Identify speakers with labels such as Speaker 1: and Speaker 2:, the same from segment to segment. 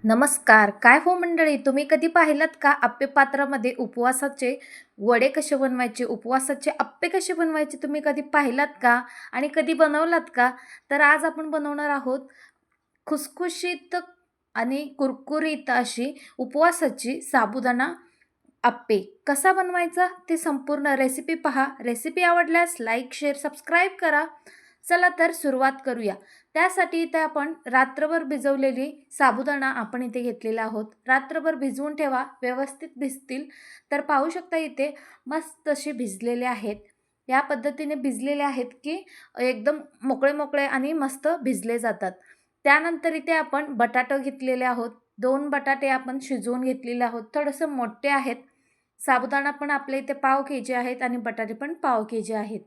Speaker 1: नमस्कार. काय हो मंडळी, तुम्ही कधी पाहिलात का आप्पे पात्रामध्ये उपवासाचे वडे कसे बनवायचे, उपवासाचे आप्पे कसे बनवायचे तुम्ही कधी पाहिलात का? आणि कधी बनवलात का? तर आज आपण बनवणार आहोत खुसखुशीत आणि कुरकुरीत अशी उपवासाची साबुदाणा आप्पे. कसा बनवायचा ते संपूर्ण रेसिपी पहा. रेसिपी आवडल्यास लाईक, शेअर, सबस्क्राईब करा. चला तर सुरुवात करूया. त्यासाठी इथे आपण रात्रभर भिजवलेली साबुदाणा आपण इथे घेतलेला आहोत. रात्रभर भिजवून ठेवा, व्यवस्थित भिजतील. तर पाहू शकता इथे मस्त असे भिजलेले आहेत. या पद्धतीने भिजलेले आहेत की एकदम मोकळे-मोकळे आणि मस्त भिजले जातात. त्यानंतर इथे आपण बटाटे घेतलेले आहोत. 2 बटाटे आपण शिजवून घेतलेले आहोत. थोडेसे मोठे आहेत. साबुदाणा पण आपल्या इथे पाव केजी आहेत आणि बटाटे पण पाव केजी आहेत.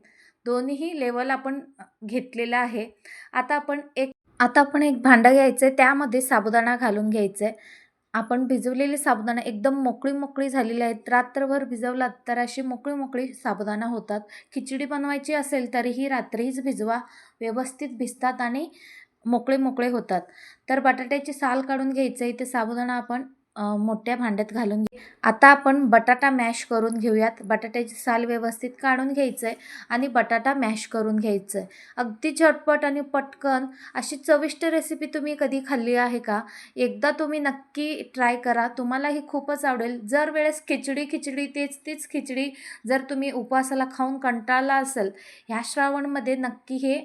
Speaker 1: दोन्हीही लेवल आपण घेतलेलं आहे. आता आपण एक भांडं घ्यायचं आहे, त्यामध्ये साबुदाणा घालून घ्यायचं आहे. आपण भिजवलेली साबुदाणा एकदम मोकळी-मोकळी झालेली आहेत. रात्रभर भिजवलात तर अशी मोकळी-मोकळी साबुदाणा होतात. खिचडी बनवायची असेल तरीही रात्रीच भिजवा. व्यवस्थित भिजतात आणि मोकळे-मोकळे होतात. तर बटाट्याची साल काढून घ्यायचं आहे. इथे साबुदाणा आपण मोठ्या भांड्यात घालून आता आपण बटाटा मॅश करून घेऊयात. बटाट्याची साल व्यवस्थित काढून घ्यायचं आहे आणि बटाटा मॅश करून घ्यायचं आहे. अगदी झटपट आणि पटकन अशी चविष्ट रेसिपी तुम्ही कधी खाल्ली आहे का? एकदा तुम्ही नक्की ट्राय करा. तुम्हालाही खूपच आवडेल. जर वेळेस खिचडी तेच खिचडी जर तुम्ही उपवासाला खाऊन कंटाळला असेल, ह्या श्रावणमध्ये नक्की हे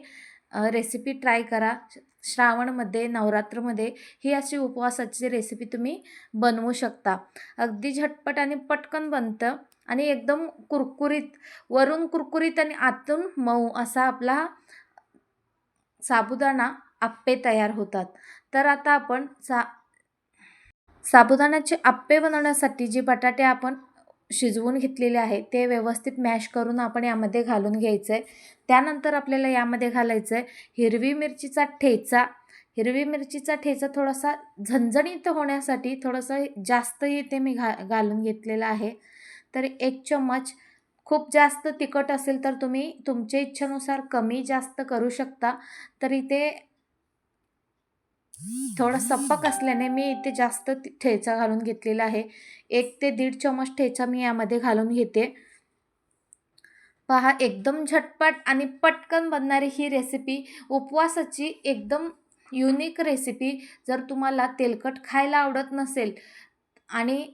Speaker 1: रेसिपी ट्राय करा. श्रावणमध्ये, नवरात्रमध्ये ही अशी उपवासाची रेसिपी तुम्ही बनवू शकता. अगदी झटपट आणि पटकन बनतं आणि एकदम कुरकुरीत, वरून कुरकुरीत आणि आतून मऊ असा आपला साबुदाणा आप्पे तयार होतात. तर आता आपण साबुदाण्याचे आप्पे बनवण्यासाठी जे बटाटे आपण शिजवून घेतलेले आहे ते व्यवस्थित मॅश करून आपण यामध्ये घालून घ्यायचं आहे. त्यानंतर आपल्याला यामध्ये घालायचं आहे हिरवी मिरचीचा ठेचा. हिरवी मिरचीचा ठेचा थोडासा झणझणीत होण्यासाठी थोडंसं जास्त इथे मी घालून घेतलेला आहे. तर 1 चम्मच. खूप जास्त तिखट असेल तर तुम्ही तुमच्या इच्छेनुसार कमी जास्त करू शकता. तर इथे थोडं सपक असल्याने मी इथे जास्त ठेचा घालून घेतलेला आहे. 1 ते 1.5 चम्मच ठेचा मी यामध्ये घालून घेते. पहा एकदम झटपट आणि पटकन बनणारी ही रेसिपी उपवासाची एकदम युनिक रेसिपी. जर तुम्हाला तेलकट खायला आवडत नसेल आणि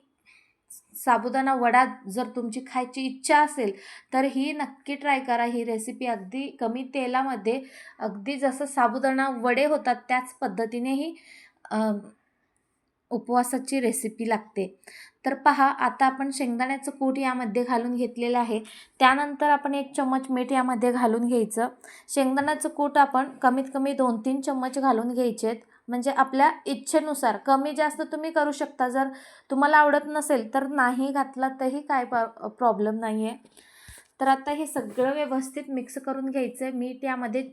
Speaker 1: साबुदाणा वडा जर तुमची खायची इच्छा असेल तर ही नक्की ट्राय करा. ही रेसिपी अगदी कमी तेलामध्ये अगदी जसं साबुदाणा वडे होतात त्याच पद्धतीने ही उपवासाची रेसिपी लागते. तर पहा आता आपण शेंगदाण्याचं कूट यामध्ये घालून घेतलेलं आहे. त्यानंतर आपण 1 चम्मच मीठ यामध्ये घालून घ्यायचं. शेंगदाण्याचं कूट आपण कमीत कमी 2-3 चम्मच घालून घ्यायचे आहेत. म्हणजे आपल्या इच्छेनुसार कमी जास्त तुम्ही करू शकता. जर तुम्हाला आवडत नसेल तर नाही घातला तरी काय प्रॉब्लेम नाही आहे. तर आता हे सगळं व्यवस्थित मिक्स करून घ्यायचं आहे. मीठ यामध्ये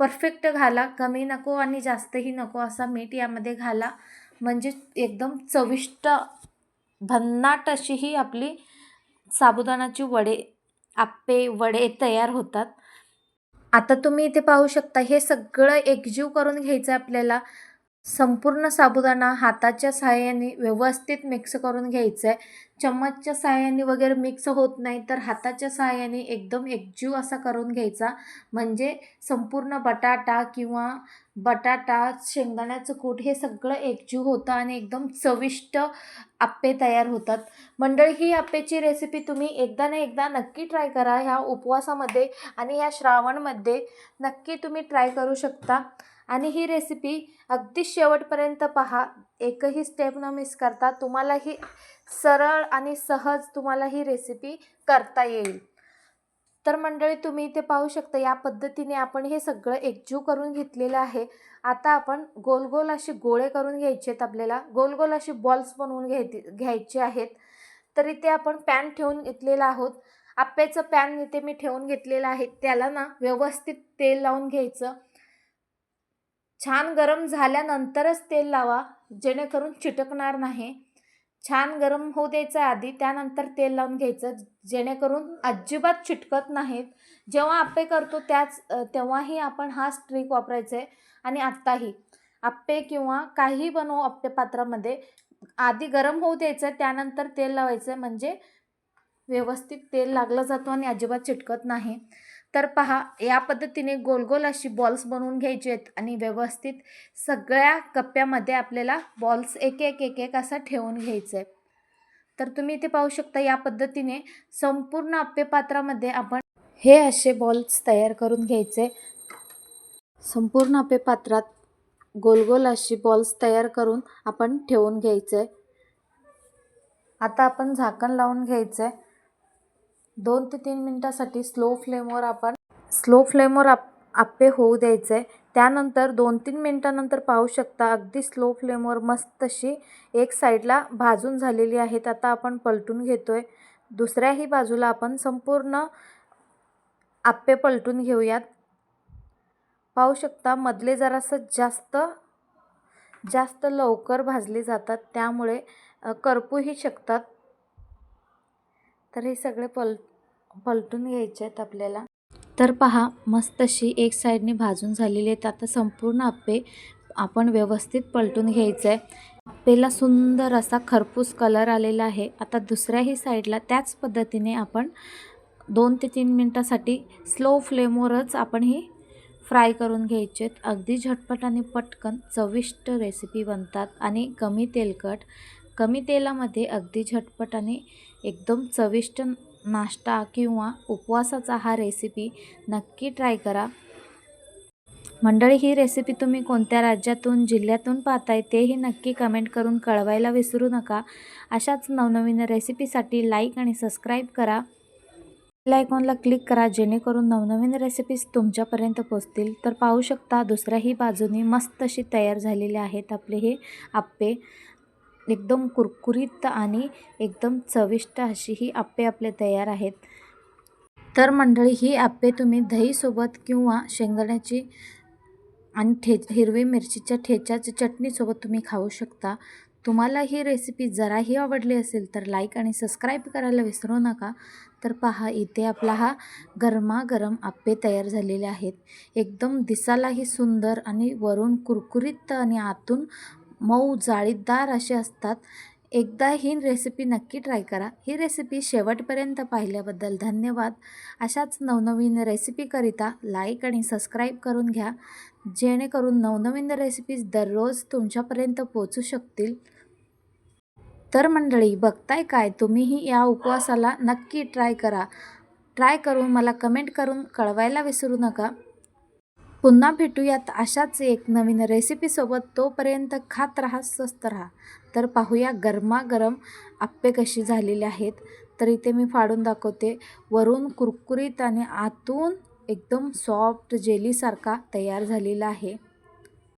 Speaker 1: परफेक्ट घाला. कमी नको आणि जास्तही नको असा मीठ यामध्ये घाला. म्हणजे एकदम चविष्ट भन्नाट अशी ही आपली साबुदाणाची आप्पे वडे तयार होतात. आता तुम्ही इथे पाहू शकता हे सगळं एकजीव करून घ्यायचं आहे आपल्याला. संपूर्ण साबुदाणा हाताच्या सहाय्याने व्यवस्थित मिक्स करून घ्यायचं आहे. चम्मचच्या सहाय्याने वगैरे मिक्स होत नाही तर हाताच्या सहाय्याने एकदम एकजीव असा करून घ्यायचा. म्हणजे संपूर्ण बटाटा, शेंगदाण्याचं कूट हे सगळं एकजीव होतं आणि एकदम चविष्ट आप्पे तयार होतात. मंडळी ही आप्पेची रेसिपी तुम्ही एकदा ना एकदा नक्की ट्राय करा. ह्या उपवासामध्ये आणि ह्या श्रावणमध्ये नक्की तुम्ही ट्राय करू शकता. आणि ही रेसिपी अगदी शेवटपर्यंत पहा. एकही स्टेप न मिस करता तुम्हाला ही सरळ आणि सहज तुम्हाला ही रेसिपी करता येईल. तर मंडळी तुम्ही इथे पाहू शकता या पद्धतीने आपण हे सगळं एकजीव करून घेतलेलं आहे. आता आपण गोल असे गोळे करून घ्यायचे आहेत आपल्याला. गोल असे बॉल्स बनवून घ्यायचे आहेत. तर इथे आपण पॅन ठेवून घेतलेला आहोत. आप्याचं पॅन इथे मी ठेवून घेतलेलं आहे. त्याला ना व्यवस्थित तेल लावून घ्यायचं. छान गरम झाल्यानंतरच तेल लावा जेणेकरून चिटकणार नाही. छान गरम होऊ द्यायचं आधी, त्यानंतर तेल लावून घ्यायचं जेणेकरून अजिबात चिटकत नाहीत. जेव्हा आप्पे करतो तेव्हाही आपण हाच ट्रिक वापरायचा आहे आणि आत्ताही. आप्पे किंवा काहीही बनवू आप्पे पात्रामध्ये आधी गरम होऊ द्यायचं, त्यानंतर तेल लावायचं, म्हणजे व्यवस्थित तेल लागलं जातो आणि अजिबात चिटकत नाही. तर पहा, या पद्धतीने गोल गोल अशी बॉल्स बनवून घ्यायचे आहेत आणि व्यवस्थित सगळ्या कप्प्यामध्ये आपल्याला बॉल्स एक एक एक एक असा ठेवून घ्यायचं आहे. तर तुम्ही इथे पाहू शकता, या पद्धतीने संपूर्ण आप्पे पात्रामध्ये आपण हे असे बॉल्स तयार करून घ्यायचे. संपूर्ण आप्पे पात्रात गोल गोल अशी बॉल्स तयार करून आपण ठेवून घ्यायचे. आता आपण झाकण लावून घ्यायचं. 2 ते 3 मिनिटासाठी स्लो फ्लेमवर आप्पे होऊ द्यायचे. त्यानंतर 2-3 मिनिटानंतर पाहू शकता, अगदी स्लो फ्लेमवर मस्त अशी एक साईडला भाजून झालेली आहेत. आता आपण पलटून घेतोय. दुसऱ्याही बाजूला आपण संपूर्ण आप्पे पलटून घेऊयात. पाहू शकता, मधले जरासं जास्त लवकर भाजले जातात, त्यामुळे करपूही शकतात. तर हे सगळे पलटून घ्यायचे आहेत आपल्याला. तर पहा, मस्त अशी एक साईडने भाजून झालेली आहेत. आता संपूर्ण आप्पे आपण व्यवस्थित पलटून घ्यायचं आहे. आप्पेला सुंदर असा खरपूस कलर आलेला आहे. आता दुसऱ्याही साईडला त्याच पद्धतीने आपण 2 ते 3 मिनिटासाठी स्लो फ्लेमवरच आपण ही फ्राय करून घ्यायचे आहेत. अगदी झटपट आणि पटकन चविष्ट रेसिपी बनतात आणि कमी तेलकट, कमी तेलामध्ये अगदी झटपट आणि एकदम चविष्ट नाश्ता किंवा उपवासाचा हा रेसिपी नक्की ट्राय करा. मंडळी, ही रेसिपी तुम्ही कोणत्या राज्यातून, जिल्ह्यातून पाहताय तेही नक्की कमेंट करून कळवायला विसरू नका. अशाच नवनवीन रेसिपीसाठी लाईक आणि सबस्क्राईब करा. बेल आयकॉनला क्लिक करा, जेणेकरून नवनवीन रेसिपीज तुमच्यापर्यंत पोहोचतील. तर पाहू शकता, दुसऱ्याही बाजूनी मस्त अशी तयार झालेले आहेत आपले हे आप्पे. एकदम कुरकुरीत आणि एकदम चविष्ट अशी ही आप्पे आपले तयार आहेत. तर मंडळी, ही आप्पे तुम्ही दहीसोबत किंवा शेंगदाण्याची आणि हिरवी मिरचीच्या ठेच्याच्या चटणीसोबत तुम्ही खाऊ शकता. तुम्हाला ही रेसिपी जराही आवडली असेल तर लाईक आणि सबस्क्राईब करायला विसरू नका. तर पहा, इथे आपला हा गरमागरम आप्पे तयार झालेले आहेत. एकदम दिसायलाही सुंदर आणि वरून कुरकुरीत आणि आतून मऊ जाळीदार असे असतात. एकदा ही रेसिपी नक्की ट्राय करा. ही रेसिपी शेवटपर्यंत पाहिल्याबद्दल धन्यवाद. अशाच नवनवीन रेसिपीकरिता लाईक आणि सबस्क्राईब करून घ्या, जेणेकरून नवनवीन रेसिपीज दररोज तुमच्यापर्यंत पोहोचू शकतील. तर मंडळी, बघताय काय, तुम्हीही या उपवासाला नक्की ट्राय करा. ट्राय करून मला कमेंट करून कळवायला विसरू नका. पुन्हा भेटूयात अशाच एक नवीन रेसिपीसोबत. तोपर्यंत खात राहा, स्वस्त राहा. तर पाहूया गरमागरम आप्पे कशी झालेले आहेत. तर इथे मी फाडून दाखवते. वरून कुरकुरीत आणि आतून एकदम सॉफ्ट जेलीसारखा तयार झालेला आहे.